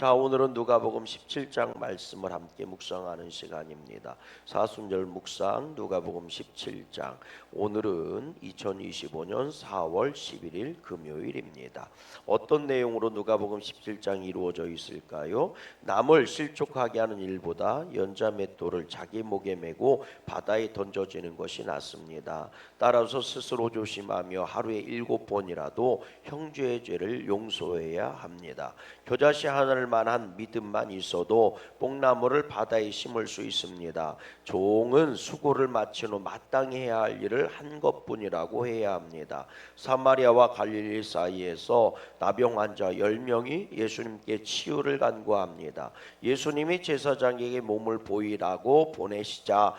자, 오늘은 누가복음 17장 말씀을 함께 묵상하는 시간입니다. 사순절 묵상 누가복음 17장. 오늘은 2025년 4월 11일 금요일입니다. 어떤 내용으로 누가복음 17장이 이루어져 있을까요? 남을 실족하게 하는 일보다 연자 맷돌을 자기 목에 메고 바다에 던져지는 것이 낫습니다. 따라서 스스로 조심하며 하루에 7번이라도 형제의 죄를 용서해야 합니다. 겨자씨 하나를 만한 믿음만 있어도 뽕나무를 바다에 심을 수 있습니다. 종은 수고를 마친 후 마땅히 해야 할 일을 한 것뿐이라고 해야 합니다. 사마리아와 갈릴리 사이에서 나병 환자 10명이 예수님께 치유를 간구합니다. 예수님이 제사장에게 몸을 보이라고 보내시자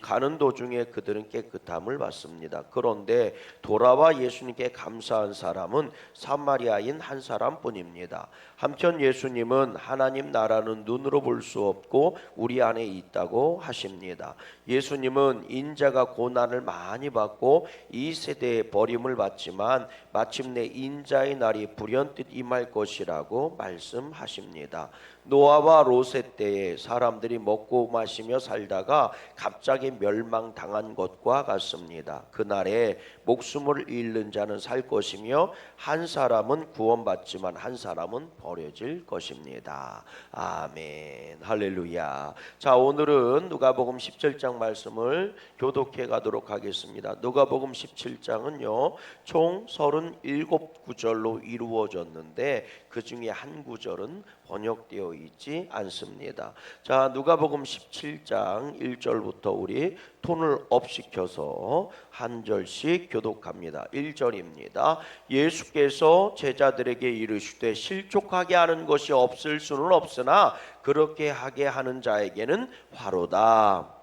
가는 도중에 그들은 깨끗함을 받습니다. 그런데 돌아와 예수님께 감사한 사람은 사마리아인 한 사람뿐입니다. 한편 예수님은 하나님 나라는 눈으로 볼 수 없고 우리 안에 있다고 하십니다. 예수님은 인자가 고난을 많이 받고 이 세대에 버림을 받지만 마침내 인자의 날이 불현듯 임할 것이라고 말씀하십니다. 노아와 롯의 때에 사람들이 먹고 마시며 살다가 갑자기 멸망당한 것과 같습니다. 그날에 목숨을 잃는 자는 살 것이며 한 사람은 구원받지만 한 사람은 버려질 것입니다. 아멘. 할렐루야. 자, 오늘은 누가복음 17장 말씀을 교독해 가도록 하겠습니다. 누가복음 17장은요 총 37구절로 이루어졌는데 그 중에 한 구절은 번역되어 있지 않습니다. 자, 누가복음 17장 1절부터 우리 톤을 업시켜서 한 절씩 교독합니다. 1절입니다. 예수께서 제자들에게 이르시되 실족하게 하는 것이 없을 수는 없으나 그렇게 하게 하는 자에게는 화로다.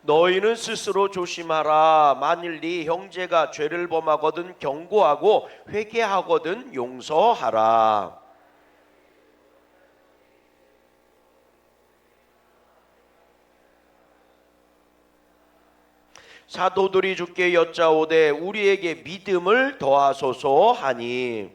너희는 스스로 조심하라. 만일 네 형제가 죄를 범하거든 경고하고 회개하거든 용서하라. 사도들이 주께 여짜오되 우리에게 믿음을 더하소서 하니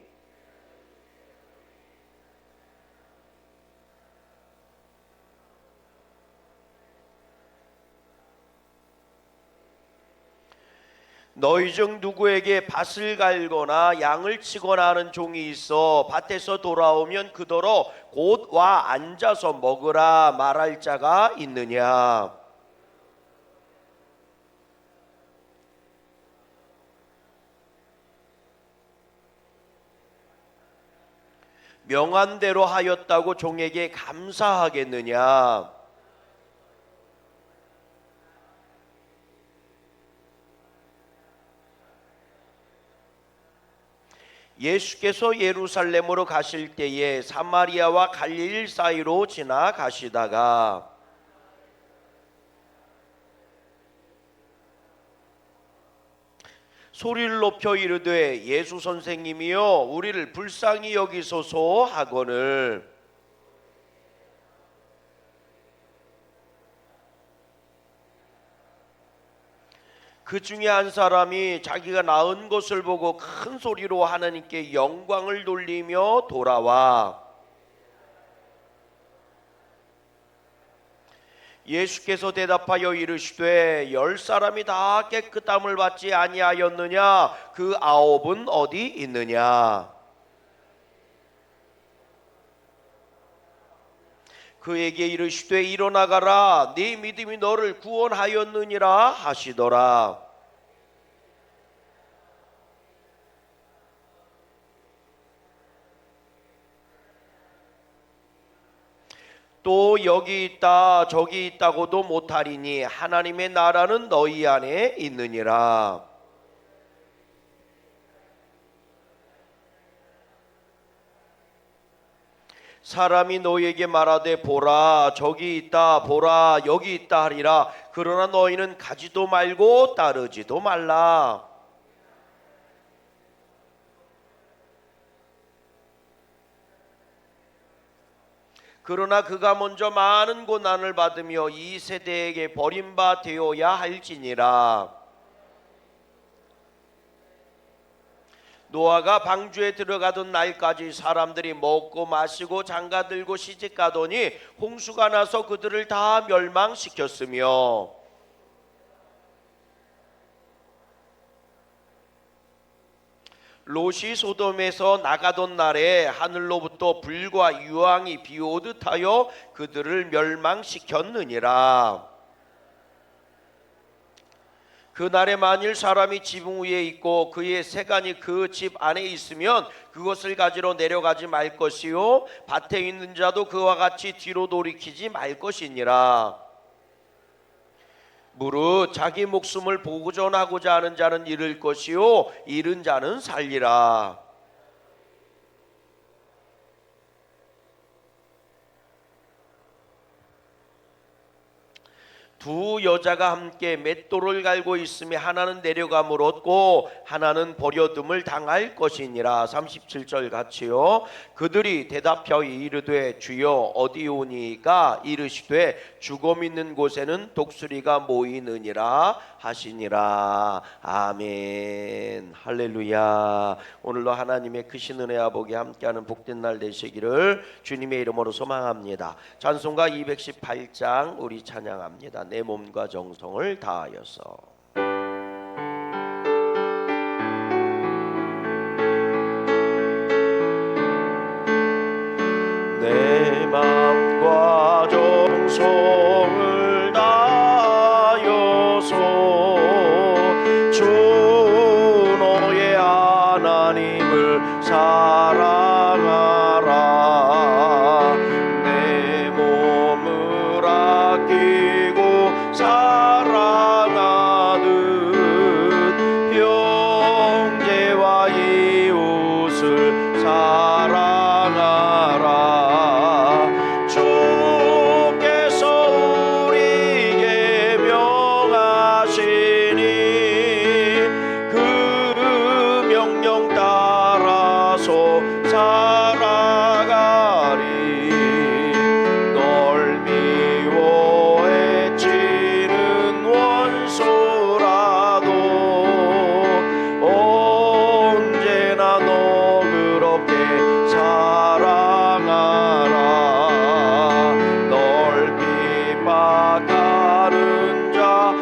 너희 중 누구에게 밭을 갈거나 양을 치거나 하는 종이 있어 밭에서 돌아오면 그더러 곧 와 앉아서 먹으라 말할 자가 있느냐? 명한 대로 하였다고 종에게 감사하겠느냐? 예수께서 예루살렘으로 가실 때에 사마리아와 갈릴리 사이로 지나가시다가 소리를 높여 이르되 예수 선생님이여 우리를 불쌍히 여기소서 하거늘 그 중에 한 사람이 자기가 낳은 것을 보고 큰 소리로 하나님께 영광을 돌리며 돌아와 예수께서 대답하여 이르시되 10사람이 다 깨끗함을 받지 아니하였느냐? 그 9은 어디 있느냐? 그에게 이르시되 일어나가라 네 믿음이 너를 구원하였느니라 하시더라. 또 여기 있다 저기 있다고도 못하리니 하나님의 나라는 너희 안에 있느니라. 사람이 너희에게 말하되 보라 저기 있다 보라 여기 있다 하리라. 그러나 너희는 가지도 말고 따르지도 말라. 그러나 그가 먼저 많은 고난을 받으며 이 세대에게 버림바 되어야 할지니라. 노아가 방주에 들어가던 날까지 사람들이 먹고 마시고 장가들고 시집가더니 홍수가 나서 그들을 다 멸망시켰으며 롯이 소돔에서 나가던 날에 하늘로부터 불과 유황이 비오듯 하여 그들을 멸망시켰느니라. 그날에 만일 사람이 지붕 위에 있고 그의 세간이 그 집 안에 있으면 그것을 가지러 내려가지 말 것이요 밭에 있는 자도 그와 같이 뒤로 돌이키지 말 것이니라. 무릇 자기 목숨을 보존하고자 하는 자는 잃을 것이요 잃은 자는 살리라. 두 여자가 함께 맷돌을 갈고 있으며 하나는 내려감을 얻고 하나는 버려둠을 당할 것이니라. 37절 같이요. 그들이 대답하여 이르되 주여 어디오니까? 이르시되 죽음 있는 곳에는 독수리가 모이느니라 하시니라. 아멘. 할렐루야. 오늘도 하나님의 크신 은혜와 복이 함께하는 복된 날 되시기를 주님의 이름으로 소망합니다. 찬송가 218장 우리 찬양합니다. 내 몸과 정성을 다하여서. 내 마음과 정성을 다하여서 주 너의 하나님을 사랑하라. 내 몸을 아끼고 사랑하듯 형제와 이웃을 사랑하라. 주께서 우리에게 명하시니 그 명령 따라서 살아가리. 널 미워해치는 원수라도 언제나 너 그렇게 사랑하라. 널 핍박하는 자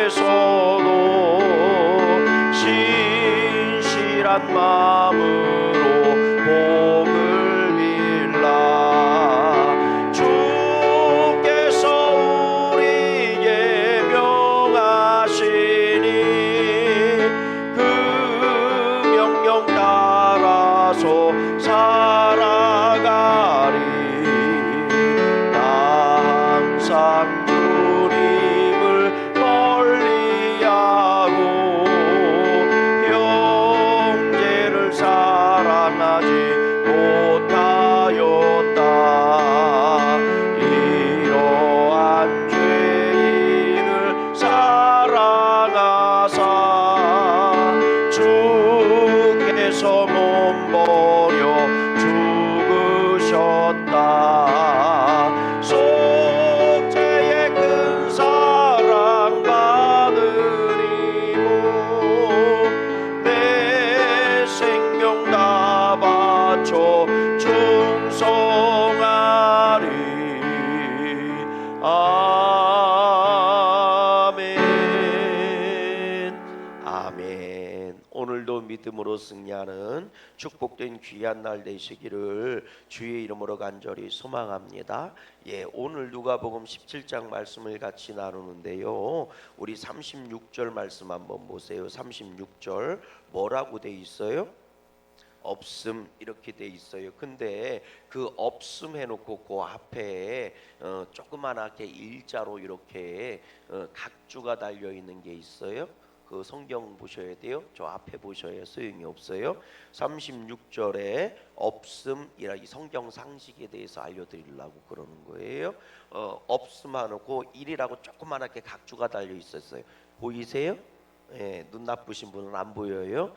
위에서도 신실한 마음으로 복을 빌라. 주께서 우리에게 명하시니 그 명령 따라서 살아가리. 나 항상 주님을 멀리하고 형제를 사랑하지 못하였다. 이러한 죄인을 사랑하사 주께서 몸 버려 죽으셨다. 속죄의 큰 사랑 받으리고 내 생명 다 바쳐 충성하리. 아멘. 아멘. 오늘도 믿음으로 승리하는 축복된 귀한 날 되시기를 주의 이름으로 간절히 소망합니다. 오늘 누가복음 17장 말씀을 같이 나누는데요. 우리 36절 말씀 한번 보세요. 36절 뭐라고 돼 있어요? 없음 이렇게 돼 있어요. 근데 그 없음 해놓고 그 앞에 조그만하게 일자로 이렇게 각주가 달려 있는 게 있어요. 그 성경 보셔야 돼요. 저 앞에 보셔야 소용이 없어요. 36절에 없음이라 이 성경 상식에 대해서 알려드리려고 그러는 거예요. 없음 해놓고 일이라고 조그만하게 각주가 달려 있었어요. 보이세요? 예, 눈 나쁘신 분은 안 보여요.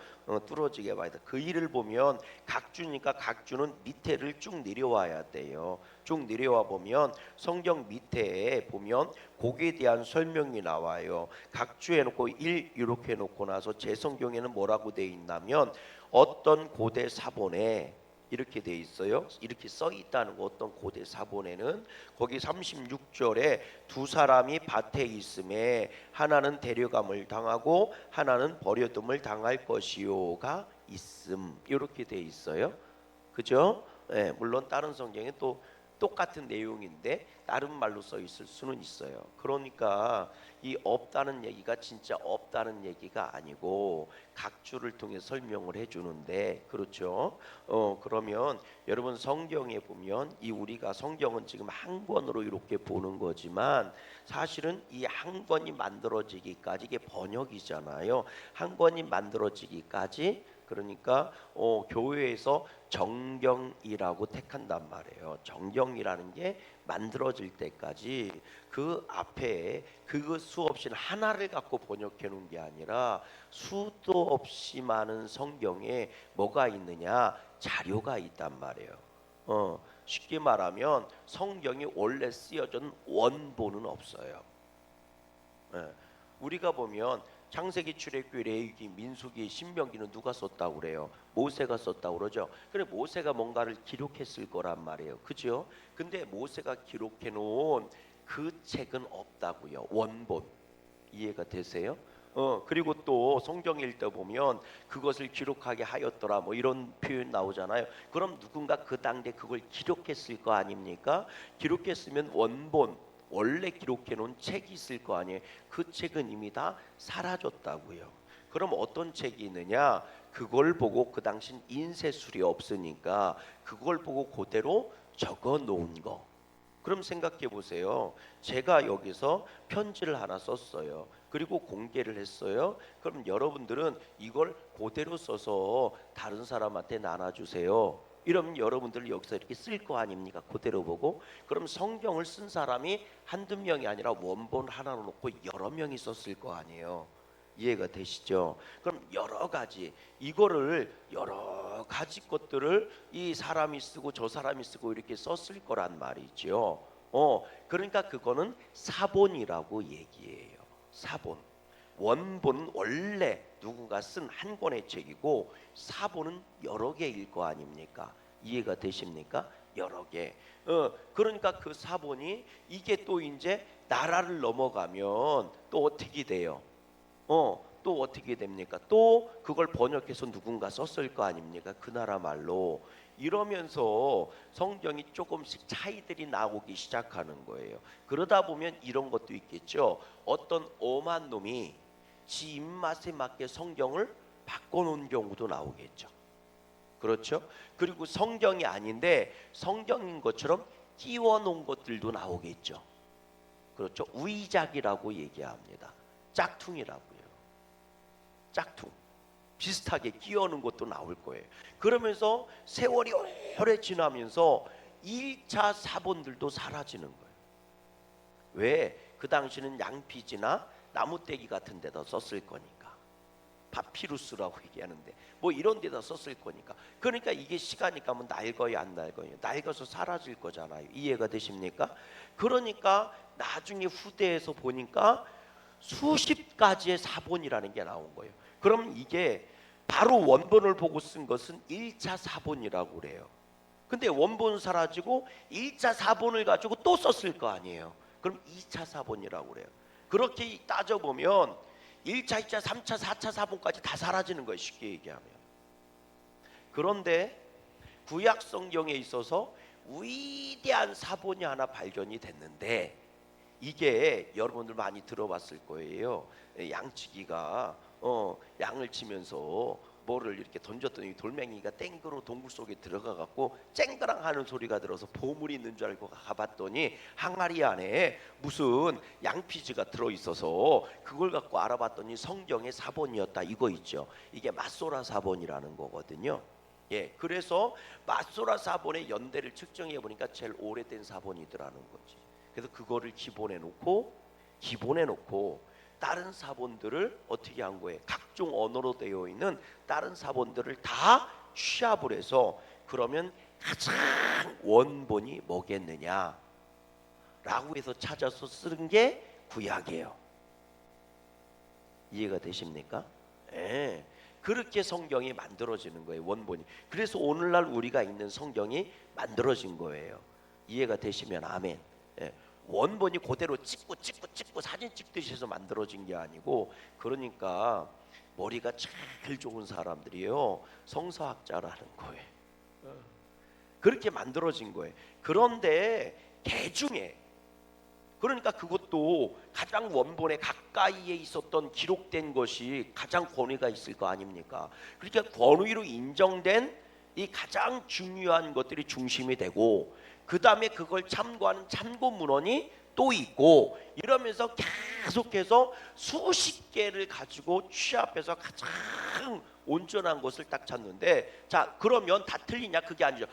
뚫어지게 봐야 돼. 그 일을 보면 각주니까 각주는 밑에를 쭉 내려와야 돼요. 쭉 내려와 보면 성경 밑에 보면 곡에 대한 설명이 나와요. 각주 해놓고 일 이렇게 해놓고 나서 제 성경에는 뭐라고 돼 있냐면 어떤 고대 사본에 이렇게 돼 있어요. 이렇게 써 있다는 거. 어떤 고대 사본에는 거기 36절에 두 사람이 밭에 있음에 하나는 데려감을 당하고 하나는 버려둠을 당할 것이요가 있음. 이렇게 돼 있어요. 그죠? 예, 물론 다른 성경에 또 똑같은 내용인데 다른 말로 써 있을 수는 있어요. 그러니까 이 없다는 얘기가 진짜 없다는 얘기가 아니고 각주를 통해 설명을 해주는데, 그렇죠? 그러면 여러분 성경에 보면 이 우리가 성경은 지금 한 권으로 이렇게 보는 거지만 사실은 이 한 권이 만들어지기까지 이게 번역이잖아요. 한 권이 만들어지기까지 그러니까 교회에서 정경이라고 택한단 말이에요. 정경이라는 게 만들어질 때까지 그 앞에 그 수 없이 하나를 갖고 번역해 놓은 게 아니라 수도 없이 많은 성경에 뭐가 있느냐? 자료가 있단 말이에요. 쉽게 말하면 성경이 원래 쓰여진 원본은 없어요. 예. 우리가 보면 창세기, 출애굽기, 레위기, 민수기, 신명기는 누가 썼다고 그래요? 모세가 썼다고 그러죠. 그래 모세가 뭔가를 기록했을 거란 말이에요. 그죠? 근데 모세가 기록해 놓은 그 책은 없다고요. 원본. 이해가 되세요? 그리고 또 성경 읽다 보면 그것을 기록하게 하였더라 뭐 이런 표현 나오잖아요. 그럼 누군가 그 당대 그걸 기록했을 거 아닙니까? 기록했으면 원본 원래 기록해 놓은 책이 있을 거 아니에요. 그 책은 이미 다 사라졌다고요. 그럼 어떤 책이 있느냐? 그걸 보고 그 당신 인쇄술이 없으니까 그걸 보고 그대로 적어 놓은 거. 그럼 생각해 보세요. 제가 여기서 편지를 하나 썼어요. 그리고 공개를 했어요. 그럼 여러분들은 이걸 그대로 써서 다른 사람한테 나눠주세요. 이러면 여러분들 여기서 이렇게 쓸 거 아닙니까? 그대로 보고. 그럼 성경을 쓴 사람이 한두 명이 아니라 원본 하나로 놓고 여러 명이 썼을 거 아니에요. 이해가 되시죠? 그럼 여러 가지 이거를 여러 가지 것들을 이 사람이 쓰고 저 사람이 쓰고 이렇게 썼을 거란 말이죠. 그러니까 그거는 사본이라고 얘기해요. 사본. 원본은 원래 누군가 쓴 한 권의 책이고 사본은 여러 개일 거 아닙니까? 이해가 되십니까? 여러 개. 그러니까 그 사본이 이게 또 이제 나라를 넘어가면 또 어떻게 돼요? 또 어떻게 됩니까? 또 그걸 번역해서 누군가 썼을 거 아닙니까? 그 나라 말로. 이러면서 성경이 조금씩 차이들이 나오기 시작하는 거예요. 그러다 보면 이런 것도 있겠죠. 어떤 엄한 놈이 지 입맛에 맞게 성경을 바꿔놓은 경우도 나오겠죠. 그렇죠? 그리고 성경이 아닌데 성경인 것처럼 끼워놓은 것들도 나오겠죠. 그렇죠? 우이작이라고 얘기합니다. 짝퉁이라고요. 짝퉁. 비슷하게 끼워놓은 것도 나올 거예요. 그러면서 세월이 오래 지나면서 1차 사본들도 사라지는 거예요. 왜? 그 당시는 양피지나 나무떼기 같은 데다 썼을 거니까. 파피루스라고 얘기하는데 뭐 이런 데다 썼을 거니까. 그러니까 이게 시간이 가면 낡어요, 안 낡어요? 낡아서 사라질 거잖아요. 이해가 되십니까? 그러니까 나중에 후대에서 보니까 수십 가지의 사본이라는 게 나온 거예요. 그럼 이게 바로 원본을 보고 쓴 것은 1차 사본이라고 그래요. 근데 원본 사라지고 1차 사본을 가지고 또 썼을 거 아니에요. 그럼 2차 사본이라고 그래요. 그렇게 따져보면 1차, 2차, 3차, 4차 사본까지 다 사라지는 거예요. 쉽게 얘기하면. 그런데 구약 성경에 있어서 위대한 사본이 하나 발견이 됐는데 이게 여러분들 많이 들어봤을 거예요. 양치기가 양을 치면서 뭐를 이렇게 던졌더니 돌멩이가 땡그로 동굴 속에 들어가 갖고 쨍그랑 하는 소리가 들어서 보물이 있는 줄 알고 가봤더니 항아리 안에 무슨 양피지가 들어있어서 그걸 갖고 알아봤더니 성경의 사본이었다. 이거 있죠. 이게 마소라 사본이라는 거거든요. 예, 그래서 마소라 사본의 연대를 측정해 보니까 제일 오래된 사본이더라는 거지. 그래서 그거를 기본에 놓고 다른 사본들을 어떻게 한 거예요? 각종 언어로 되어 있는 다른 사본들을 다 취합을 해서 그러면 가장 원본이 뭐겠느냐 라고 해서 찾아서 쓰는 게 구약이에요. 이해가 되십니까? 예. 그렇게 성경이 만들어지는 거예요. 원본이. 그래서 오늘날 우리가 읽는 성경이 만들어진 거예요. 이해가 되시면 아멘. 예. 원본이 그대로 찍고 사진 찍듯이 해서 만들어진 게 아니고, 그러니까 머리가 제일 좋은 사람들이요 성서학자라는 거예요. 그렇게 만들어진 거예요. 그런데 대중에, 그러니까 그것도 가장 원본에 가까이에 있었던 기록된 것이 가장 권위가 있을 거 아닙니까? 그러니까 권위로 인정된 이 가장 중요한 것들이 중심이 되고, 그 다음에 그걸 참고하는 참고 문헌이 또 있고, 이러면서 계속해서 수십 개를 가지고 취합해서 가장 온전한 것을 딱 찾는데, 자 그러면 다 틀리냐? 그게 아니죠.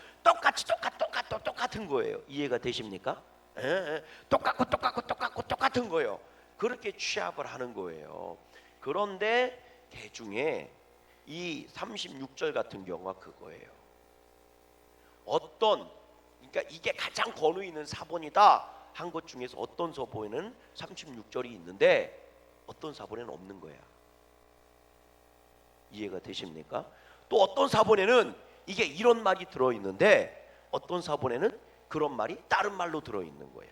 똑같은 거예요. 이해가 되십니까? 예, 예. 똑같은 거예요. 그렇게 취합을 하는 거예요. 그런데 대중에 이 36절 같은 경우가 그거예요. 그러니까 이게 가장 권위 있는 사본이다 한 것 중에서 어떤 서본에는 36절이 있는데 어떤 사본에는 없는 거야. 이해가 되십니까? 또 어떤 사본에는 이게 이런 말이 들어있는데 어떤 사본에는 그런 말이 다른 말로 들어있는 거야.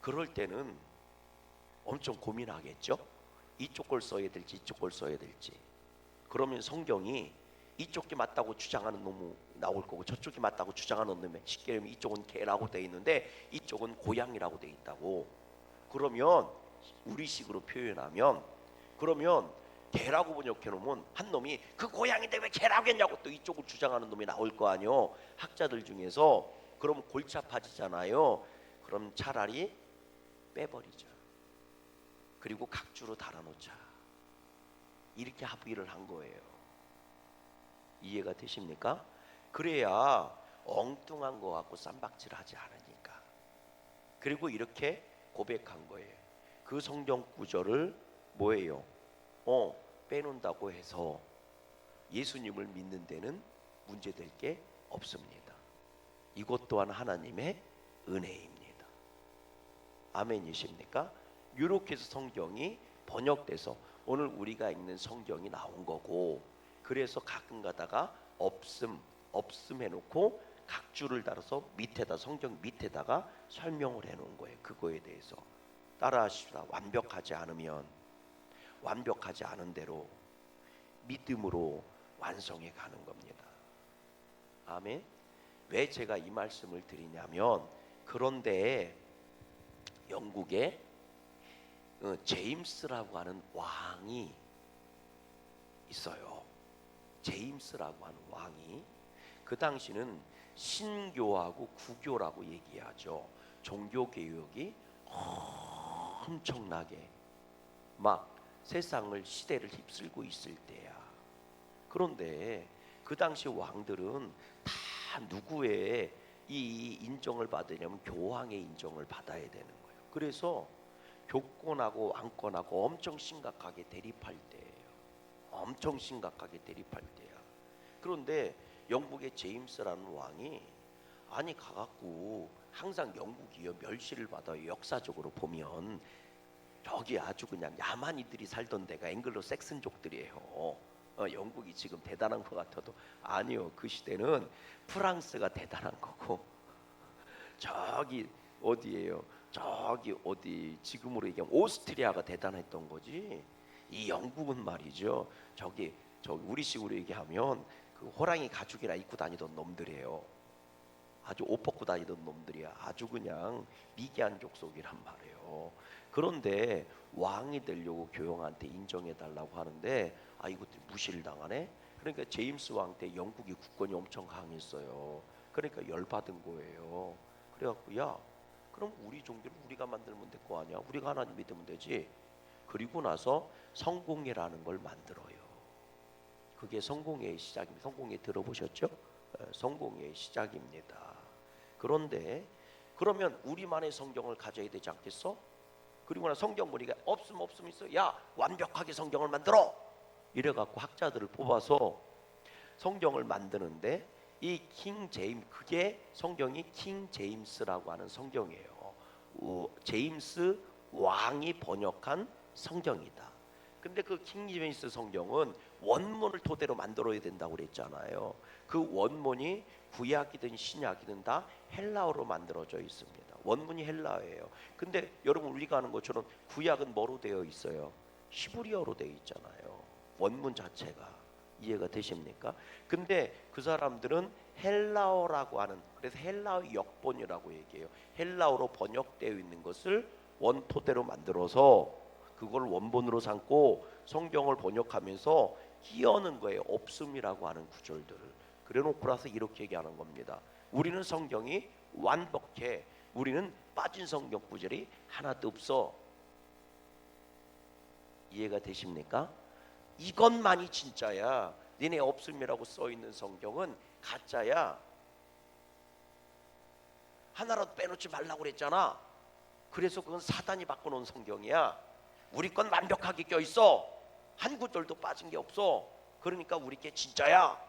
그럴 때는 엄청 고민하겠죠. 이쪽 걸 써야 될지 이쪽 걸 써야 될지. 그러면 성경이 이쪽이 맞다고 주장하는 놈이 나올 거고 저쪽이 맞다고 주장하는 놈이, 쉽게 말하면 이쪽은 개라고 돼 있는데 이쪽은 고양이라고 돼 있다고. 그러면 우리식으로 표현하면, 그러면 개라고 번역해 놓으면 한 놈이 그 고양인데 왜 개라고 했냐고 또 이쪽을 주장하는 놈이 나올 거 아니요, 학자들 중에서. 그럼 골치 아파지잖아요. 그럼 차라리 빼버리자. 그리고 각주로 달아놓자. 이렇게 합의를 한 거예요. 이해가 되십니까? 그래야 엉뚱한 거 갖고 쌈박질하지 않으니까. 그리고 이렇게 고백한 거예요. 그 성경 구절을 뭐예요? 빼놓는다고 해서 예수님을 믿는 데는 문제될 게 없습니다. 이것 또한 하나님의 은혜입니다. 아멘이십니까? 이렇게 해서 성경이 번역돼서 오늘 우리가 읽는 성경이 나온 거고, 그래서 가끔 가다가 없음 해놓고 각주를 달아서 밑에다, 성경 밑에다가 설명을 해놓은 거예요. 그거에 대해서 따라하시라. 완벽하지 않은 대로 믿음으로 완성해 가는 겁니다. 아멘. 왜 제가 이 말씀을 드리냐면, 그런데 영국에 제임스라고 하는 왕이 있어요. 제임스라고 하는 왕이, 그 당시는 신교하고 구교라고 얘기하죠. 종교 개혁이 엄청나게 막 세상을, 시대를 휩쓸고 있을 때야. 그런데 그 당시 왕들은 다 누구의 이 인정을 받으려면 교황의 인정을 받아야 되는 거예요. 그래서 교권하고 왕권하고 엄청 심각하게 대립할 때예요. 엄청 심각하게 대립할 때야. 그런데 영국의 제임스라는 왕이 아니 가갖고 항상 영국이요 멸시를 받아요. 역사적으로 보면 저기 아주 그냥 야만이들이 살던 데가 앵글로 섹슨족들이에요. 영국이 지금 대단한 것 같아도 아니요, 그 시대는 프랑스가 대단한 거고, 저기 어디예요? 저기 어디 지금으로 얘기하면 오스트리아가 대단했던 거지. 이 영국은 말이죠, 저기 우리식으로 얘기하면 그 호랑이 가죽이나 입고 다니던 놈들이에요. 아주 옷 벗고 다니던 놈들이야. 아주 그냥 미개한 족속이란 말이에요. 그런데 왕이 되려고 교황한테 인정해 달라고 하는데 이것들 무시를 당하네. 그러니까 제임스 왕 때 영국이 국권이 엄청 강했어요. 그러니까 열받은 거예요. 그래갖고 야, 그럼 우리 종교를 우리가 만들면 될 거 아니야? 우리가 하나님 믿으면 되지. 그리고 나서 성공회라는 걸 만들어요. 그게 성공회의 시작입니다. 성공회 들어보셨죠? 성공회의 시작입니다. 그런데 그러면 우리만의 성경을 가져야 되지 않겠어? 그리고 나 성경 보니까 없으면 있어. 야, 완벽하게 성경을 만들어. 이래갖고 학자들을 뽑아서 성경을 만드는데 이 킹 제임, 그게 성경이 킹 제임스라고 하는 성경이에요. 제임스 왕이 번역한 성경이다. 근데 그 킹 제임스 성경은 원문을 토대로 만들어야 된다고 그랬잖아요. 그 원문이 구약이든 신약이든 다 헬라어로 만들어져 있습니다. 원문이 헬라어예요. 근데 여러분 우리가 아는 것처럼 구약은 뭐로 되어 있어요? 히브리어로 되어 있잖아요. 원문 자체가. 이해가 되십니까? 근데 그 사람들은 헬라어라고 하는, 그래서 헬라어 역본이라고 얘기해요. 헬라어로 번역되어 있는 것을 원토대로 만들어서 그걸 원본으로 삼고 성경을 번역하면서 끼얹는 거예요. 없음이라고 하는 구절들을. 그래놓고 나서 이렇게 얘기하는 겁니다. 우리는 성경이 완벽해. 우리는 빠진 성경 구절이 하나도 없어. 이해가 되십니까? 이것만이 진짜야. 니네 없음이라고 써있는 성경은 가짜야. 하나라도 빼놓지 말라고 그랬잖아. 그래서 그건 사단이 바꿔놓은 성경이야. 우리 건 완벽하게 껴있어. 한 구절도 빠진 게 없어. 그러니까 우리 게 진짜야.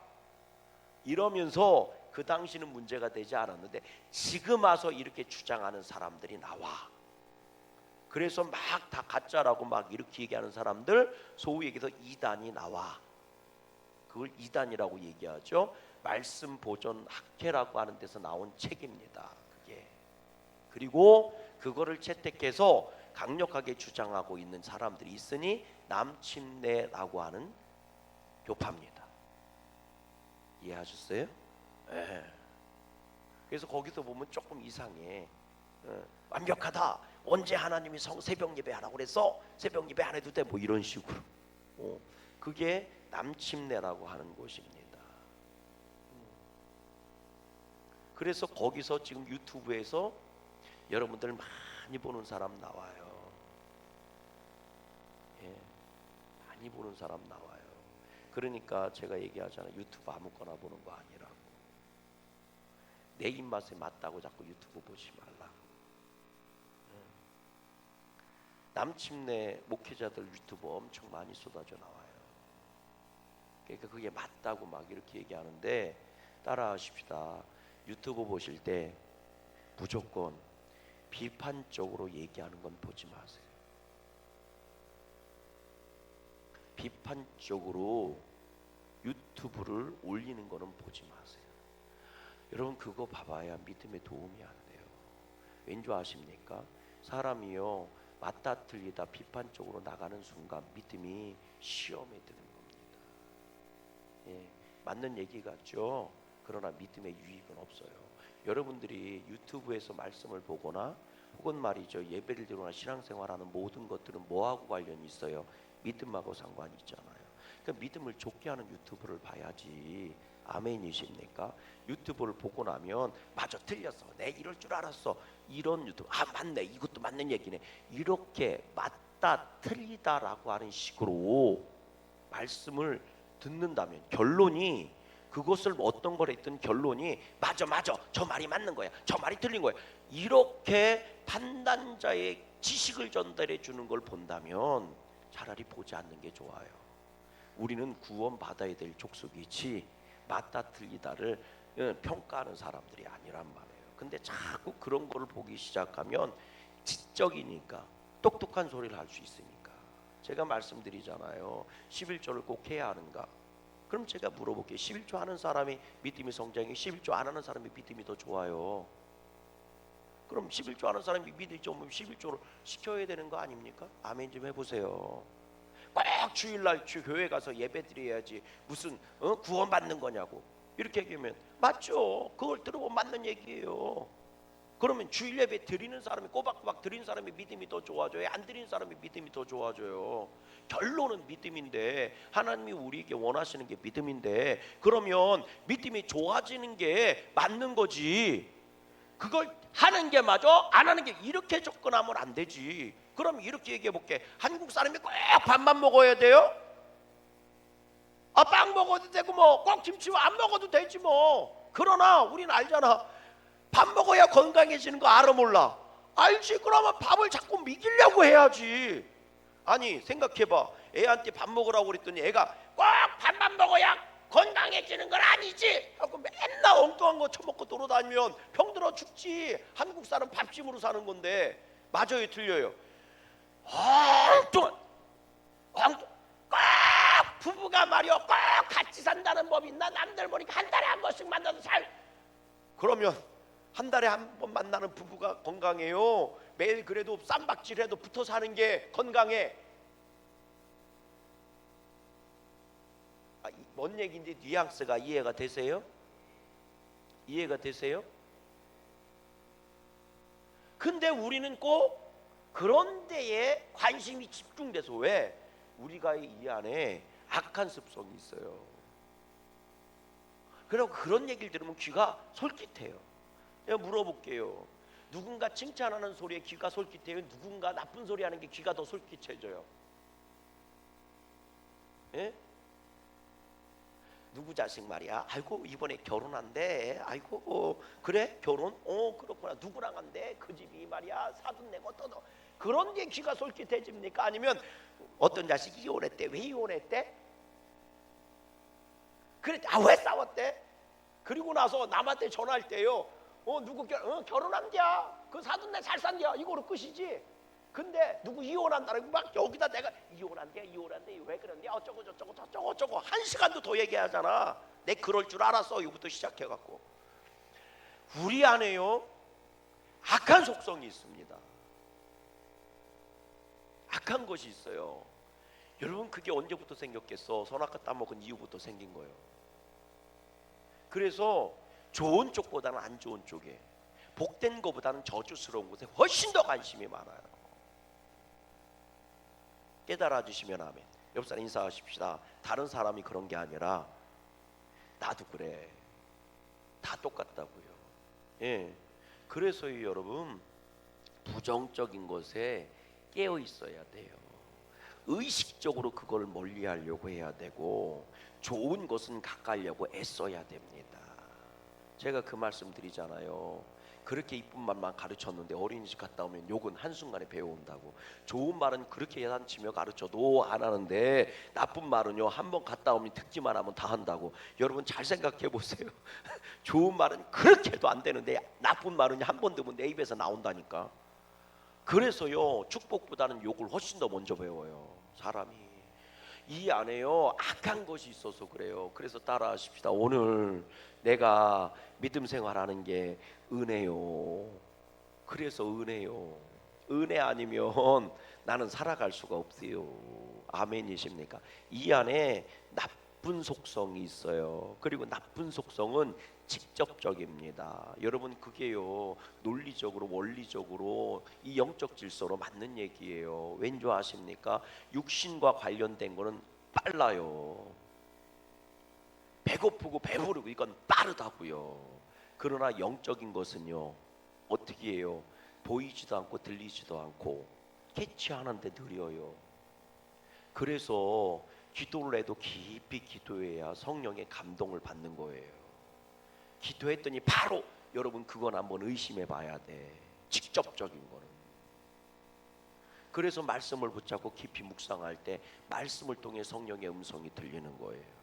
이러면서 그 당시는 문제가 되지 않았는데 지금 와서 이렇게 주장하는 사람들이 나와. 그래서 막 다 가짜라고 막 이렇게 얘기하는 사람들, 소위 얘기해서 이단이 나와. 그걸 이단이라고 얘기하죠. 말씀 보존 학회라고 하는 데서 나온 책입니다. 그게. 그리고 그거를 채택해서 강력하게 주장하고 있는 사람들이 있으니 남침내라고 하는 교파입니다. 이해하셨어요? 네. 그래서 거기서 보면 조금 이상해. 완벽하다. 언제 하나님이 새벽 예배 하라고 그랬어? 새벽 예배 안 해도 돼? 뭐 이런 식으로. 그게 남침내라고 하는 곳입니다. 그래서 거기서 지금 유튜브에서 여러분들 많이 보는 사람 나와요. 예, 많이 보는 사람 나와요. 그러니까 제가 얘기하잖아요. 유튜브 아무거나 보는 거 아니라고. 내 입맛에 맞다고 자꾸 유튜브 보지 말라고. 남침내 목회자들 유튜브 엄청 많이 쏟아져 나와요. 그러니까 그게 맞다고 막 이렇게 얘기하는데 따라하십시다. 유튜브 보실 때 무조건 비판적으로 얘기하는 건 보지 마세요. 비판적으로 유튜브를 올리는 거는 보지 마세요. 여러분 그거 봐봐야 믿음에 도움이 안 돼요. 왠지 아십니까? 사람이요 맞다 틀리다 비판적으로 나가는 순간 믿음이 시험에 드는 겁니다. 예, 맞는 얘기 같죠? 그러나 믿음의 유익은 없어요. 여러분들이 유튜브에서 말씀을 보거나 혹은 말이죠 예배를 드리거나 신앙생활하는 모든 것들은 뭐하고 관련이 있어요? 믿음하고 상관이 있잖아요. 그러니까 믿음을 좋게 하는 유튜브를 봐야지. 아멘이십니까? 유튜브를 보고 나면 맞아 틀렸어 내 이럴 줄 알았어 이런 유튜브 맞네 이것도 맞는 얘기네 이렇게 맞다 틀리다라고 하는 식으로 말씀을 듣는다면 결론이 그것을 어떤 걸 했든 결론이 맞아 저 말이 맞는 거야 저 말이 틀린 거야 이렇게 판단자의 지식을 전달해 주는 걸 본다면 차라리 보지 않는 게 좋아요. 우리는 구원 받아야 될 족속이지 맞다 틀리다를 평가하는 사람들이 아니란 말이에요. 근데 자꾸 그런 거를 보기 시작하면 지적이니까 똑똑한 소리를 할 수 있으니까 제가 말씀드리잖아요. 11조를 꼭 해야 하는가? 그럼 제가 물어볼게요. 11조 하는 사람이 믿음이 성장해 11조 안 하는 사람이 믿음이 더 좋아요. 그럼 11조 하는 사람이 믿음이 좋으면 11조를 시켜야 되는 거 아닙니까? 아멘 좀 해보세요. 꼭 주일날 교회 가서 예배 드려야지 무슨 구원 받는 거냐고 이렇게 얘기하면 맞죠. 그걸 들어보면 맞는 얘기예요. 그러면 주일 예배 드리는 사람이 꼬박꼬박 드리는 사람이 믿음이 더 좋아져요? 안 드리는 사람이 믿음이 더 좋아져요? 결론은 믿음인데 하나님이 우리에게 원하시는 게 믿음인데 그러면 믿음이 좋아지는 게 맞는 거지 그걸 하는 게 맞아? 안 하는 게 이렇게 접근하면 안 되지. 그럼 이렇게 얘기해 볼게. 한국 사람이 꼭 밥만 먹어야 돼요? 빵 먹어도 되고 뭐 꼭 김치 안 먹어도 되지 뭐. 그러나 우리는 알잖아. 밥 먹어야 건강해지는 거 알아 몰라? 알지. 그러면 밥을 자꾸 먹이려고 해야지. 아니 생각해봐. 애한테 밥 먹으라고 그랬더니 애가 꼭 밥만 먹어야 건강해지는 건 아니지 하고 맨날 엉뚱한 거 처먹고 돌아다니면 병들어 죽지. 한국 사람 밥심으로 사는 건데. 맞아요 틀려요? 엉뚱한 꼭 부부가 말이야 꼭 같이 산다는 법이 있나? 남들 보니까 한 달에 한 번씩 만나서 살. 그러면 한 달에 한 번 만나는 부부가 건강해요? 매일 그래도 쌈박질해도 붙어 사는 게 건강해? 뭔 얘기인지 뉘앙스가 이해가 되세요? 이해가 되세요? 근데 우리는 꼭 그런 데에 관심이 집중돼서. 왜? 우리가 이 안에 악한 습성이 있어요. 그리고 그런 얘기를 들으면 귀가 솔깃해요. 제가 물어볼게요. 누군가 칭찬하는 소리에 귀가 솔깃해요? 누군가 나쁜 소리 하는 게 귀가 더 솔깃해져요? 예? 누구 자식 말이야? 아이고 이번에 결혼한대. 아이고 그래? 결혼? 그렇구나. 누구랑 한대? 그 집이 말이야 사돈 내고 떠도. 그런 게 귀가 솔깃해집니까? 아니면 어떤 자식이 이혼했대. 왜 이혼했대? 그래. 왜 싸웠대? 그리고 나서 남한테 전화할 때요, 누구 결혼한대야. 그 사돈 내 잘 산대야. 이거로 끝이지. 근데 누구 이혼한다는 막 여기다 내가 이혼한대 왜 그런데 어쩌고 저쩌고 한 시간도 더 얘기하잖아. 내 그럴 줄 알았어. 이거부터 시작해갖고. 우리 안에요 악한 속성이 있습니다. 악한 것이 있어요. 여러분 그게 언제부터 생겼겠어? 선악과 따먹은 이후부터 생긴 거예요. 그래서 좋은 쪽보다는 안 좋은 쪽에, 복된 것보다는 저주스러운 곳에 훨씬 더 관심이 많아요. 깨달아 주시면 아멘. 옆 사람 인사하십시다. 다른 사람이 그런 게 아니라 나도 그래. 다 똑같다고요. 예. 그래서요 여러분 부정적인 것에 깨어 있어야 돼요. 의식적으로 그걸 멀리하려고 해야 되고 좋은 것은 가까이려고 애써야 됩니다. 제가 그 말씀 드리잖아요. 그렇게 이쁜 말만 가르쳤는데 어린이집 갔다 오면 욕은 한순간에 배워온다고. 좋은 말은 그렇게 야단치며 가르쳐도 안 하는데 나쁜 말은요 한번 갔다 오면 듣기만 하면 다 한다고. 여러분 잘 생각해 보세요. 좋은 말은 그렇게 해도 안 되는데 나쁜 말은 한 번 들으면 내 입에서 나온다니까. 그래서요 축복보다는 욕을 훨씬 더 먼저 배워요 사람이. 이 안에요 악한 것이 있어서 그래요. 그래서 따라하십시다. 오늘 내가 믿음 생활하는 게 은혜요. 그래서 은혜요. 은혜 아니면 나는 살아갈 수가 없어요. 아멘이십니까? 이 안에 나쁜 속성이 있어요. 그리고 나쁜 속성은 직접적입니다. 여러분 그게요 논리적으로 원리적으로 이 영적 질서로 맞는 얘기예요. 왠지 아십니까? 육신과 관련된 거는 빨라요. 배고프고 배부르고 이건 빠르다고요. 그러나 영적인 것은요 어떻게 해요? 보이지도 않고 들리지도 않고 캐치하는데 느려요. 그래서 기도를 해도 깊이 기도해야 성령의 감동을 받는 거예요. 기도했더니 바로 여러분 그건 한번 의심해 봐야 돼. 직접적인 거는. 그래서 말씀을 붙잡고 깊이 묵상할 때 말씀을 통해 성령의 음성이 들리는 거예요.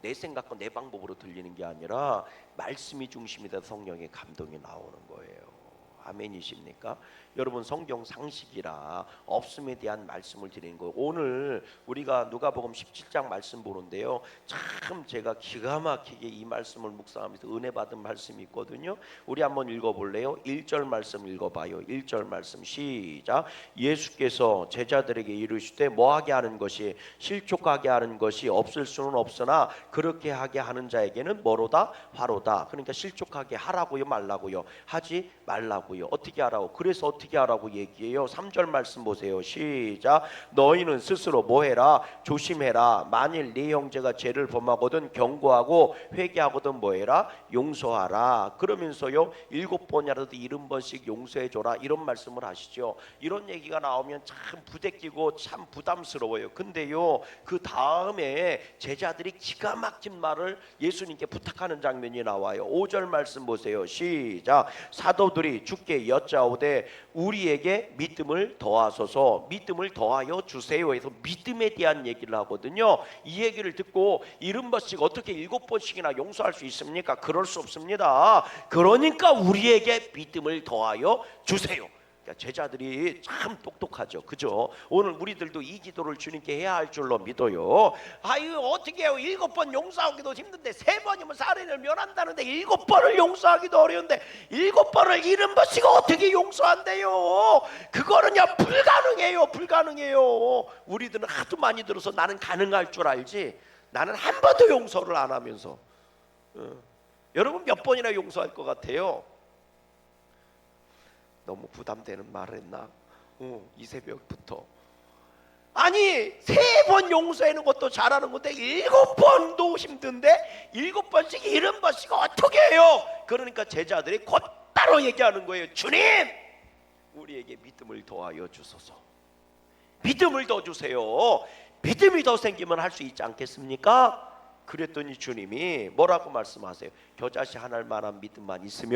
내 생각과 내 방법으로 들리는 게 아니라 말씀이 중심이 돼서 성령의 감동이 나오는 거예요. 아멘이십니까? 여러분 성경 상식이라 없음에 대한 말씀을 드리는 거예요. 오늘 우리가 누가복음 17장 말씀 보는데요 참 제가 기가 막히게 이 말씀을 묵상하면서 은혜 받은 말씀이 있거든요. 우리 한번 읽어볼래요? 1절 말씀 읽어봐요. 1절 말씀 시작. 예수께서 제자들에게 이르시되 뭐하게 하는 것이 실족하게 하는 것이 없을 수는 없으나 그렇게 하게 하는 자에게는 뭐로다? 화로다. 그러니까 실족하게 하라고요 말라고요? 하지 말라고요. 어떻게 하라고? 그래서 어떻게 하라고 얘기해요? 3절 말씀 보세요. 시작. 너희는 스스로 뭐해라? 조심해라. 만일 네 형제가 죄를 범하거든 경고하고 회개하거든 뭐해라? 용서하라. 그러면서요 7번이라도 70번씩 용서해줘라 이런 말씀을 하시죠. 이런 얘기가 나오면 참 부대끼고 참 부담스러워요. 근데요 그 다음에 제자들이 기가 막힌 말을 예수님께 부탁하는 장면이 나와요. 5절 말씀 보세요. 시작. 사도들이 죽기 주께 여짜오되 우리에게 믿음을 더하소서, 믿음을 더하여 주세요 해서 믿음에 대한 얘기를 하거든요. 이 얘기를 듣고 70번씩 어떻게 7번씩이나 용서할 수 있습니까? 그럴 수 없습니다. 그러니까 우리에게 믿음을 더하여 주세요. 제자들이 참 똑똑하죠, 그죠? 오늘 우리들도 이 기도를 주님께 해야 할 줄로 믿어요. 아유, 어떻게 해요? 7번 용서하기도 힘든데 3번이면 살인을 면한다는데 7번을 용서하기도 어려운데 7번을 70번씩 어떻게 용서한대요? 그거는요 불가능해요, 불가능해요. 우리들은 하도 많이 들어서 나는 가능할 줄 알지, 나는 한 번도 용서를 안 하면서 여러분 몇 번이나 용서할 것 같아요? 너무 부담되는 말을 했나? 이 새벽부터. 아니 3번 용서하는 것도 잘하는 건데 7번도 힘든데 7번씩 70번씩 어떻게 해요? 그러니까 제자들이 곧바로 얘기하는 거예요. 주님, 우리에게 믿음을 더하여 주소서. 믿음을 더 주세요. 믿음이 더 생기면 할 수 있지 않겠습니까? 그랬더니 주님이 뭐라고 말씀하세요? 겨자씨 하나일 만한 믿음만 있으면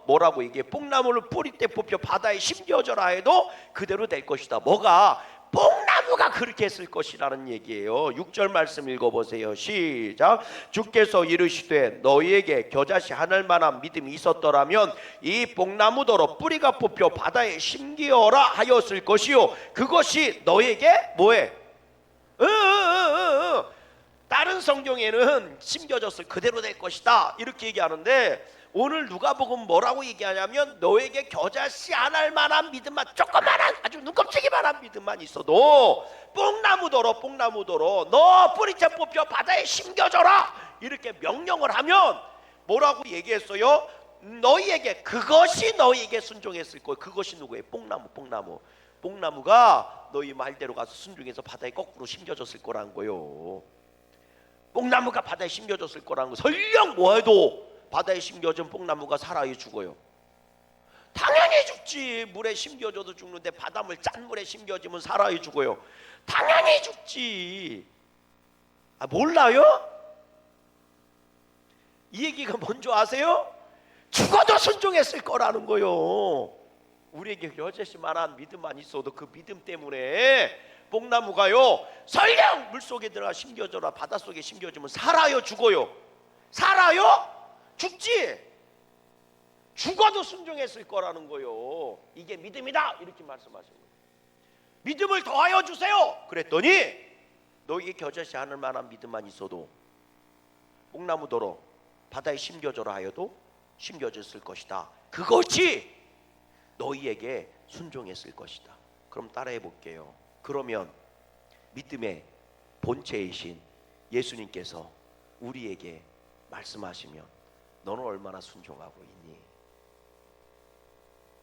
뭐라고 얘기해? 뽕나무를 뿌리 때 뽑혀 바다에 심겨져라 해도 그대로 될 것이다. 뭐가? 뽕나무가 그렇게 했을 것이라는 얘기예요. 6절 말씀 읽어보세요. 시작. 주께서 이르시되 너희에게 겨자씨 하나일 만한 믿음이 있었더라면 이 뽕나무더러 뿌리가 뽑혀 바다에 심기어라 하였을 것이요 그것이 너희에게 뭐해? 다른 성경에는 심겨졌을 그대로 될 것이다 이렇게 얘기하는데 오늘 누가복음 뭐라고 얘기하냐면 너에게 겨자씨 안 할 만한 믿음만, 조그만한 아주 눈껍질만한 믿음만 있어도 뽕나무더러 너 뿌리째 뽑혀 바다에 심겨져라 이렇게 명령을 하면 뭐라고 얘기했어요? 너희에게, 그것이 너희에게 순종했을 거예요. 그것이 누구예요? 뽕나무가 너희 말대로 가서 순종해서 바다에 거꾸로 심겨졌을 거라는 거예요. 뽕나무가 바다에 심겨졌을 거라는 거. 설령 뭐해도 바다에 심겨진 뽕나무가 살아야 죽어요. 당연히 죽지. 물에 심겨져도 죽는데 바닷물 짠물에 심겨지면 살아야 죽어요. 당연히 죽지. 몰라요? 이 얘기가 뭔지 아세요? 죽어도 순종했을 거라는 거요. 우리에게 겨자씨만한 믿음만 있어도 그 믿음 때문에 뽕나무가요 설령 물속에 들어가 심겨져라 바닷속에 심겨지면 살아요 죽어요? 살아요? 죽지. 죽어도 순종했을 거라는 거요. 이게 믿음이다 이렇게 말씀하신 거예요. 믿음을 더하여 주세요 그랬더니 너희에게 겨자씨 하늘 만한 믿음만 있어도 뽕나무더러 바다에 심겨져라 하여도 심겨졌을 것이다. 그것이 너희에게 순종했을 것이다. 그럼 따라해 볼게요. 그러면 믿음의 본체이신 예수님께서 우리에게 말씀하시면 너는 얼마나 순종하고 있니?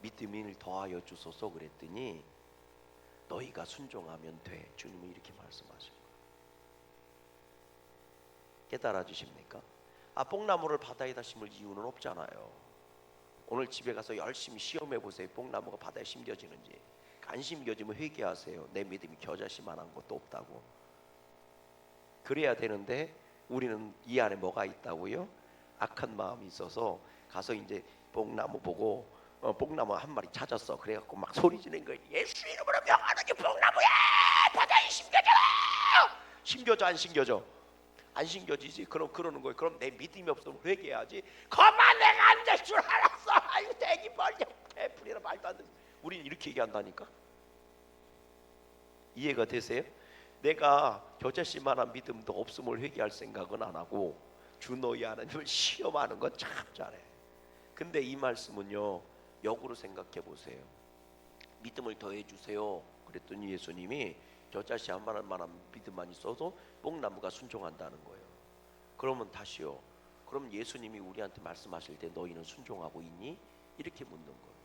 믿음을 더하여 주소서 그랬더니 너희가 순종하면 돼. 주님은 이렇게 말씀하신 거예요. 깨달아 주십니까? 뽕나무를 바다에다 심을 이유는 없잖아요. 오늘 집에 가서 열심히 시험해 보세요. 뽕나무가 바다에 심겨지는지. 안 심겨지면 회개하세요. 내 믿음이 겨자씨만한 것도 없다고. 그래야 되는데 우리는 이 안에 뭐가 있다고요? 악한 마음이 있어서 가서 이제 뽕나무 보고 뽕나무 한 마리 찾았어. 그래갖고 막 소리 지는 거예요. 예수 이름으로 명하노니 뽕나무야 바다에 심겨져. 심겨져 안 심겨져? 안 심겨지지. 그럼 그러는 거예요. 그럼 내 믿음이 없으면 회개해야지. 거만 내가 안 될 줄 알았어. 아유 대기 벌려 애플이라 말도 안 돼. 우린 이렇게 얘기한다니까. 이해가 되세요? 내가 겨자씨만한 믿음도 없음을 회개할 생각은 안 하고 주 너희 하나님을 시험하는 건 참 잘해. 근데 이 말씀은요 역으로 생각해 보세요. 믿음을 더해 주세요 그랬더니 예수님이 겨자씨 한 만한 믿음만 있어도 뽕나무가 순종한다는 거예요. 그러면 다시요. 그럼 예수님이 우리한테 말씀하실 때 너희는 순종하고 있니? 이렇게 묻는 거예요.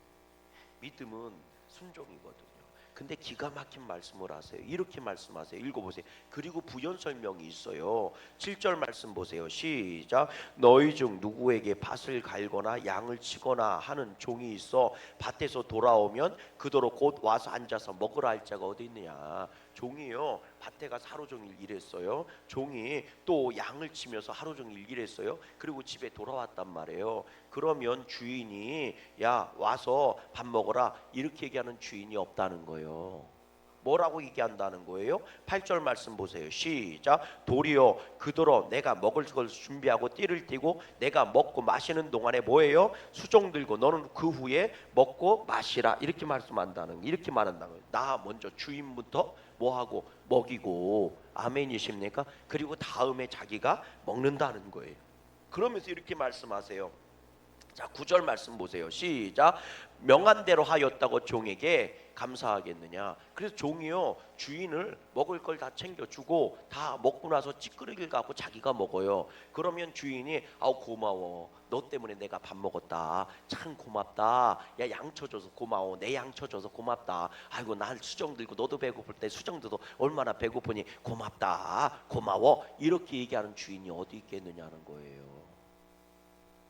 믿음은 순종이거든요. 근데 기가 막힌 말씀을 하세요. 이렇게 말씀하세요. 읽어보세요. 그리고 부연 설명이 있어요. 7절 말씀 보세요. 시작. 너희 중 누구에게 밭을 갈거나 양을 치거나 하는 종이 있어 밭에서 돌아오면 그더러 곧 와서 앉아서 먹으라 할 자가 어디 있느냐. 종이요 밭에 가서 하루 종일 일했어요. 종이 또 양을 치면서 하루 종일 일했어요. 그리고 집에 돌아왔단 말이에요. 그러면 주인이 야 와서 밥 먹어라 이렇게 얘기하는 주인이 없다는 거예요. 뭐라고 얘기한다는 거예요? 8절 말씀 보세요. 시작. 도리어 그더러 내가 먹을 걸 준비하고 띠를 띠고 내가 먹고 마시는 동안에 뭐예요? 수종 들고 너는 그 후에 먹고 마시라 이렇게 말씀한다는 이렇게 말한다는 거예요. 나 먼저 주인부터 뭐하고 먹이고 아멘이십니까? 그리고 다음에 자기가 먹는다는 거예요. 그러면서 이렇게 말씀하세요. 자 9절 말씀 보세요. 시작. 명한 대로 하였다고 종에게 감사하겠느냐. 그래서 종이요 주인을 먹을 걸 다 챙겨주고 다 먹고 나서 찌끄러기를 갖고 자기가 먹어요. 그러면 주인이 아우 고마워 너 때문에 내가 밥 먹었다 참 고맙다 야 양쳐 줘서 고마워 내 양쳐 줘서 고맙다 아이고 날 수정 들고 너도 배고플 때 수정 들도 얼마나 배고프니 고맙다 고마워 이렇게 얘기하는 주인이 어디 있겠느냐는 거예요.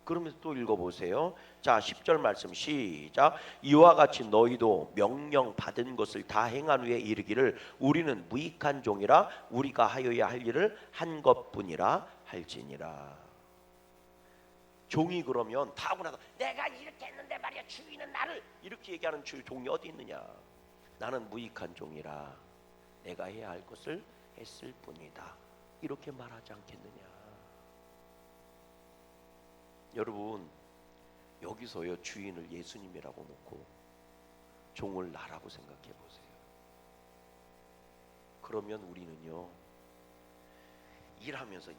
그러면서 또 읽어보세요. 자 10절 말씀 시작. 이와 같이 너희도 명령 받은 것을 다 행한 후에 이르기를 우리는 무익한 종이라 우리가 하여야 할 일을 한 것뿐이라 할지니라. 종이 그러면 다 하고 나서 내가 이렇게 했는데 말이야 주인은 나를 이렇게 얘기하는 종이 어디 있느냐. 나는 무익한 종이라 내가 해야 할 것을 했을 뿐이다 이렇게 말하지 않겠느냐. 여러분 여기서요 주인을 예수님이라고 놓고 종을 나라고 생각해 보세요. 그러면 우리는요 일하면서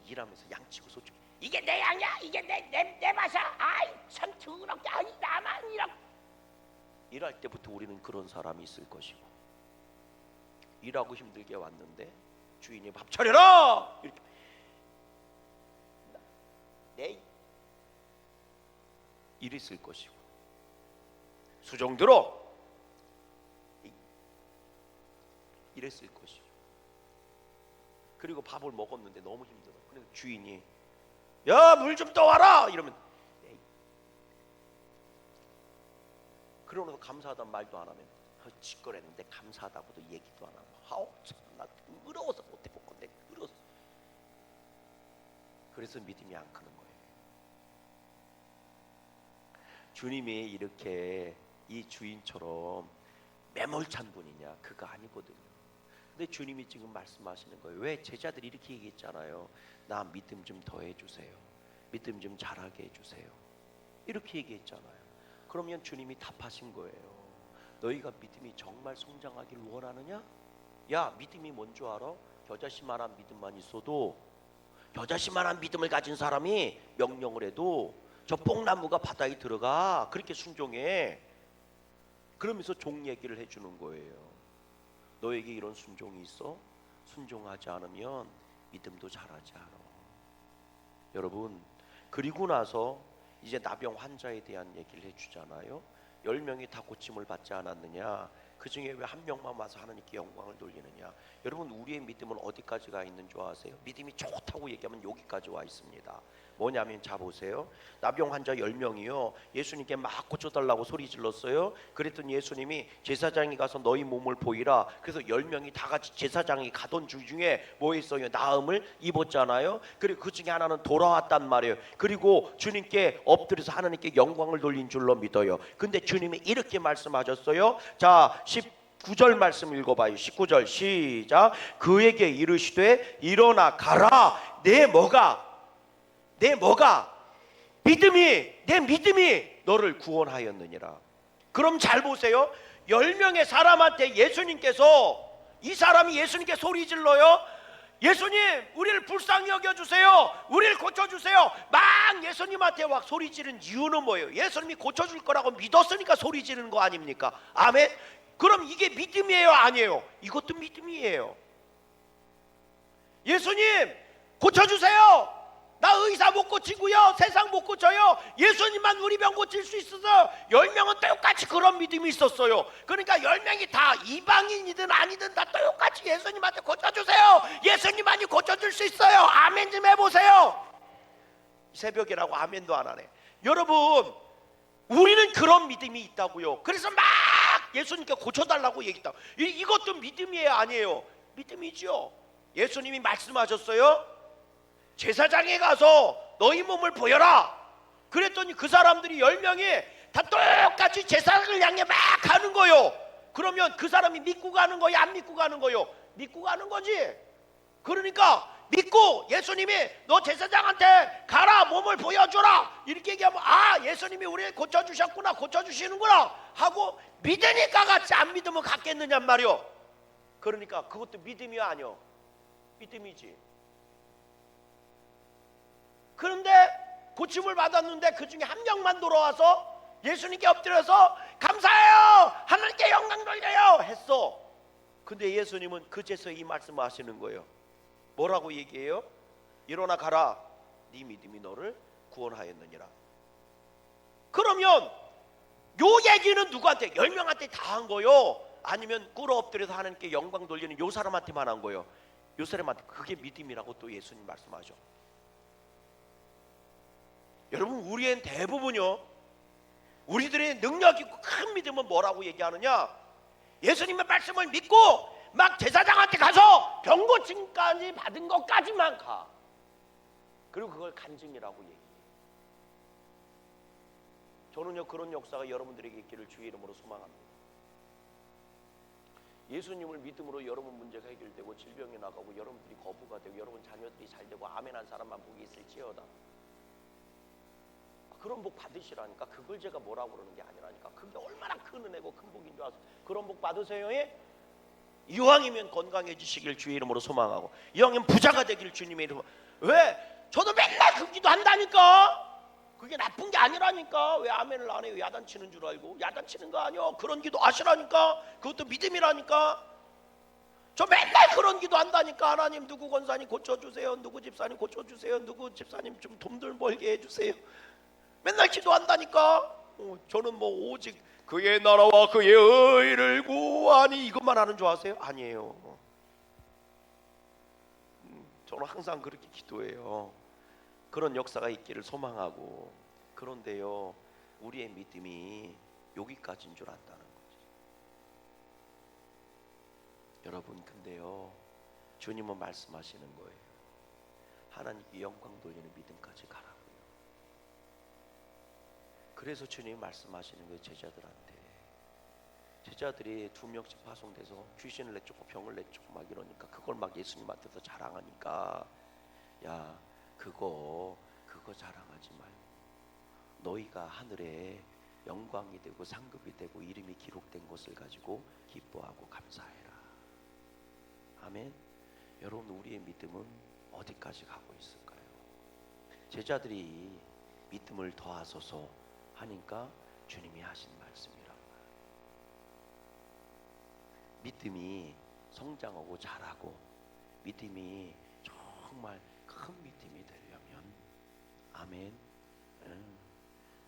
양치고 소치고 이게 내 양이야 이게 내 맛이야 아이 참 더럽게 아이 나만 일할 때부터 우리는 그런 사람이 있을 것이고 일하고 힘들게 왔는데 주인이 밥 차려라 이렇게 내 이랬을 것이고 수정 들어 이랬을 것이고 그리고 밥을 먹었는데 너무 힘들어. 그래서 주인이 야 물 좀 떠와라 이러면 그러면서 감사하다는 말도 안 하면 짓거렸는데 감사하다고도 얘기도 안 하고 아우 참나 더러워서 못해 볼 건데 더러워서. 그래서 믿음이 안 크는 거예요. 주님이 이렇게 이 주인처럼 매몰찬 분이냐? 그거 아니거든요. 근데 주님이 지금 말씀하시는 거예요. 왜 제자들이 이렇게 얘기했잖아요. 나 믿음 좀 더해주세요. 믿음 좀 잘하게 해주세요. 이렇게 얘기했잖아요. 그러면 주님이 답하신 거예요. 너희가 믿음이 정말 성장하길 원하느냐? 야 믿음이 뭔 줄 알아? 겨자씨만한 믿음만 있어도 겨자씨만한 믿음을 가진 사람이 명령을 해도 저 뽕나무가 바다에 들어가 그렇게 순종해. 그러면서 종 얘기를 해주는 거예요. 너에게 이런 순종이 있어? 순종하지 않으면 믿음도 자라지 않아. 여러분 그리고 나서 이제 나병 환자에 대한 얘기를 해주잖아요. 10명이 다 고침을 받지 않았느냐? 그 중에 왜 한 명만 와서 하나님께 영광을 돌리느냐? 여러분 우리의 믿음은 어디까지가 있는 줄 아세요? 믿음이 좋다고 얘기하면 여기까지 와 있습니다. 뭐냐면 자 보세요. 나병 환자 10명이요 예수님께 막 고쳐달라고 소리 질렀어요. 그랬더니 예수님이 제사장이 가서 너희 몸을 보이라. 그래서 10명이 다 같이 제사장이 가던 중에 뭐 했어요? 나음을 입었잖아요. 그리고 그 중에 하나는 돌아왔단 말이에요. 그리고 주님께 엎드려서 하나님께 영광을 돌린 줄로 믿어요. 근데 주님이 이렇게 말씀하셨어요. 자 19절 말씀 읽어봐요. 19절 시작. 그에게 이르시되 일어나 가라. 내 내 믿음이 너를 구원하였느니라. 그럼 잘 보세요. 10명의 사람한테 예수님께서 이 사람이 예수님께 소리 질러요. 예수님 우리를 불쌍히 여겨주세요. 우리를 고쳐주세요. 막 예수님한테 막 소리 지른 이유는 뭐예요? 예수님이 고쳐줄 거라고 믿었으니까 소리 지르는 거 아닙니까? 아멘. 그럼 이게 믿음이에요 아니에요? 이것도 믿음이에요. 예수님 고쳐주세요. 나 의사 못 고치고요 세상 못 고쳐요. 예수님만 우리 병 고칠 수 있어서 10명은 똑같이 그런 믿음이 있었어요. 그러니까 10명이 다 이방인이든 아니든 다 똑같이 예수님한테 고쳐주세요. 예수님만이 고쳐줄 수 있어요. 아멘 좀 해보세요. 새벽이라고 아멘도 안 하네. 여러분 우리는 그런 믿음이 있다고요. 그래서 막 예수님께 고쳐달라고 얘기했다. 이것도 믿음이에요 아니에요? 믿음이지요. 예수님이 말씀하셨어요. 제사장에 가서 너희 몸을 보여라. 그랬더니 그 사람들이 10명이 다 똑같이 제사장을 향해 막 가는 거요. 그러면 그 사람이 믿고 가는 거야, 안 믿고 가는 거요? 믿고 가는 거지. 그러니까 믿고 예수님이 너 제사장한테 가라, 몸을 보여줘라 이렇게 얘기하면 아, 예수님이 우리 고쳐주셨구나, 고쳐주시는구나 하고 믿으니까 갔지, 안 믿으면 갔겠느냔 말이요. 그러니까 그것도 믿음이 아니요, 믿음이지. 그런데 고침을 받았는데 그 중에 한 명만 돌아와서 예수님께 엎드려서 감사해요, 하나님께 영광 돌려요 했어. 근데 예수님은 그제서 이 말씀을 하시는 거예요. 뭐라고 얘기해요? 일어나 가라, 네 믿음이 너를 구원하였느니라. 그러면 요 얘기는 누구한테? 10명한테 다 한 거요? 아니면 꿇어 엎드려서 하나님께 영광 돌리는 요 사람한테만 한 거예요? 요 사람한테. 그게 믿음이라고 또 예수님 말씀하죠. 여러분, 우리의 대부분요, 우리들의 능력 있고 큰 믿음은 뭐라고 얘기하느냐? 예수님의 말씀을 믿고 막 제사장한테 가서 병 고침까지 받은 것까지만 가. 그리고 그걸 간증이라고 얘기해. 저는요, 그런 역사가 여러분들에게 있기를 주의 이름으로 소망합니다. 예수님을 믿음으로 여러분 문제가 해결되고 질병이 나가고 여러분들이 거부가 되고 여러분 자녀들이 잘 되고 아멘한 사람만 복이 있을지어다. 그런 복 받으시라니까. 그걸 제가 뭐라고 그러는 게 아니라니까. 그게 얼마나 큰 은혜고 큰 복인 줄 아세요? 그런 복 받으세요. 이왕이면 건강해지시길 주의 이름으로 소망하고, 이왕이면 부자가 되길 주님의 이름으로. 왜? 저도 맨날 금기도 한다니까. 그게 나쁜 게 아니라니까. 왜 아멘을 안 해요? 야단치는 줄 알고. 야단치는 거 아니요, 그런 기도 하시라니까. 그것도 믿음이라니까. 저 맨날 그런 기도 한다니까. 하나님, 누구 권사님 고쳐주세요, 누구 집사님 고쳐주세요, 누구 집사님 좀 돈들 벌게 해주세요. 맨날 기도한다니까. 저는 뭐 오직 그의 나라와 그의 의를 구하니 이것만 하는 줄 아세요? 아니에요. 저는 항상 그렇게 기도해요. 그런 역사가 있기를 소망하고. 그런데요, 우리의 믿음이 여기까지인 줄 안다는 거지. 여러분, 근데요, 주님은 말씀하시는 거예요. 하나님께 영광 돌리는 믿음까지 가라고요. 그래서 주님이 말씀하시는 거예요. 제자들이 2명씩 파송돼서 귀신을 내쫓고 병을 내쫓고 막 이러니까 그걸 막 예수님한테서 자랑하니까, 야, 그거 자랑하지 말고 너희가 하늘에 영광이 되고 상급이 되고 이름이 기록된 것을 가지고 기뻐하고 감사해라. 아멘. 여러분, 우리의 믿음은 어디까지 가고 있을까요? 제자들이 믿음을 더하소서 하니까 주님이 하신 말씀이란 말이에요. 믿음이 성장하고 자라고 믿음이 정말 큰 믿음이 되려면, 아멘,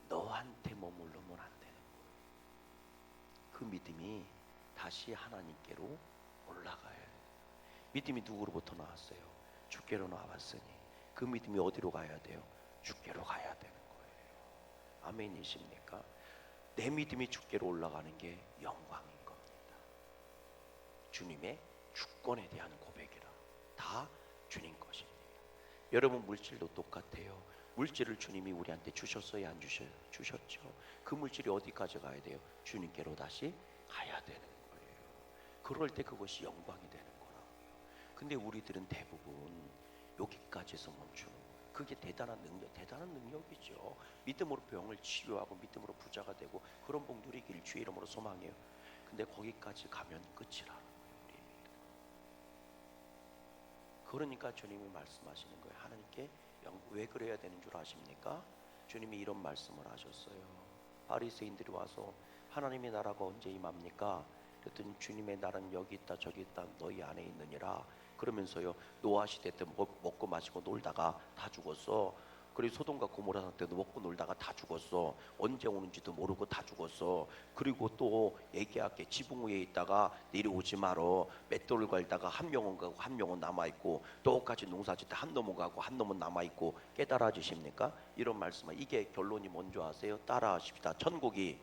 너한테 머물러면 안 되는 거예요. 그 믿음이 다시 하나님께로 올라가야 돼요. 믿음이 누구로부터 나왔어요? 주께로 나왔으니 그 믿음이 어디로 가야 돼요? 주께로 가야 되는 거예요. 아멘이십니까? 내 믿음이 주께로 올라가는 게 영광인 겁니다. 주님의 주권에 대한 고백이라. 다 주님 것입니다. 여러분, 물질도 똑같아요. 물질을 주님이 우리한테 주셨어요, 안 주셔요? 주셨죠. 그 물질이 어디까지 가야 돼요? 주님께로 다시 가야 되는 거예요. 그럴 때 그것이 영광이 되는 거라고요. 근데 우리들은 대부분 여기까지서 멈추는 거예요. 그게 대단한 능력이죠. 믿음으로 병을 치료하고 믿음으로 부자가 되고 그런 복 누리기를 주의 이름으로 소망해요. 근데 거기까지 가면 끝이라는 거예요, 우리의 믿음. 그러니까 주님이 말씀하시는 거예요. 하나님께 왜 그래야 되는 줄 아십니까? 주님이 이런 말씀을 하셨어요. 바리새인들이 와서 하나님의 나라가 언제 임합니까? 그랬더니 주님의 나라는 여기 있다 저기 있다 너희 안에 있느니라. 그러면서요, 노아 시대 때 먹고 마시고 놀다가 다 죽었어. 그리고 소돔과 고모라 때도 먹고 놀다가 다 죽었어. 언제 오는지도 모르고 다 죽었어. 그리고 또 얘기할게. 지붕 위에 있다가 내려오지 말어. 맷돌을 갈다가 한 명은 가고 한 명은 남아있고, 똑같이 농사짓다 한 놈은 가고 한 놈은 남아있고. 깨달아 주십니까? 이런 말씀은, 이게 결론이 뭔지 아세요? 따라하십시다. 천국이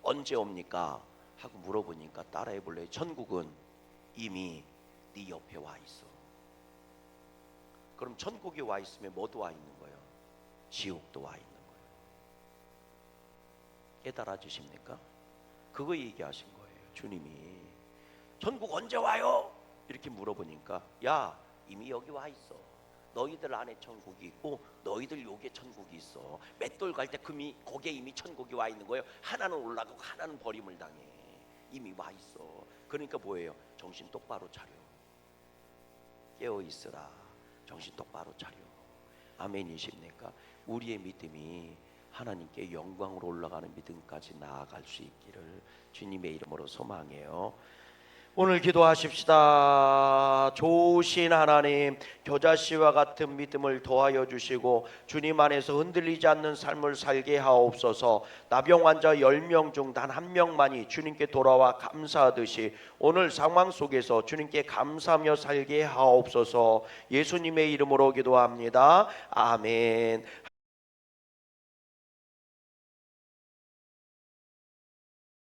언제 옵니까? 하고 물어보니까 따라해볼래요? 천국은 이미 네 옆에 와 있어. 그럼 천국에 와 있으면 뭐도 와 있는 거예요? 지옥도 와 있는 거예요. 깨달아지십니까? 그거 얘기하신 거예요. 주님이 천국 언제 와요? 이렇게 물어보니까 야, 이미 여기 와 있어. 너희들 안에 천국이 있고 너희들 요게 천국이 있어. 맷돌 갈 때 거기에 이미 천국이 와 있는 거예요. 하나는 올라가고 하나는 버림을 당해. 이미 와 있어. 그러니까 뭐예요? 정신 똑바로 차려. 깨어 있으라. 정신 똑바로 차려. 아멘이십니까? 우리의 믿음이 하나님께 영광으로 올라가는 믿음까지 나아갈 수 있기를 주님의 이름으로 소망해요. 오늘 기도하십시다. 좋으신 하나님, 겨자씨와 같은 믿음을 더하여 주시고 주님 안에서 흔들리지 않는 삶을 살게 하옵소서. 나병 환자 10명 중 단 한 명만이 주님께 돌아와 감사하듯이 오늘 상황 속에서 주님께 감사하며 살게 하옵소서. 예수님의 이름으로 기도합니다. 아멘.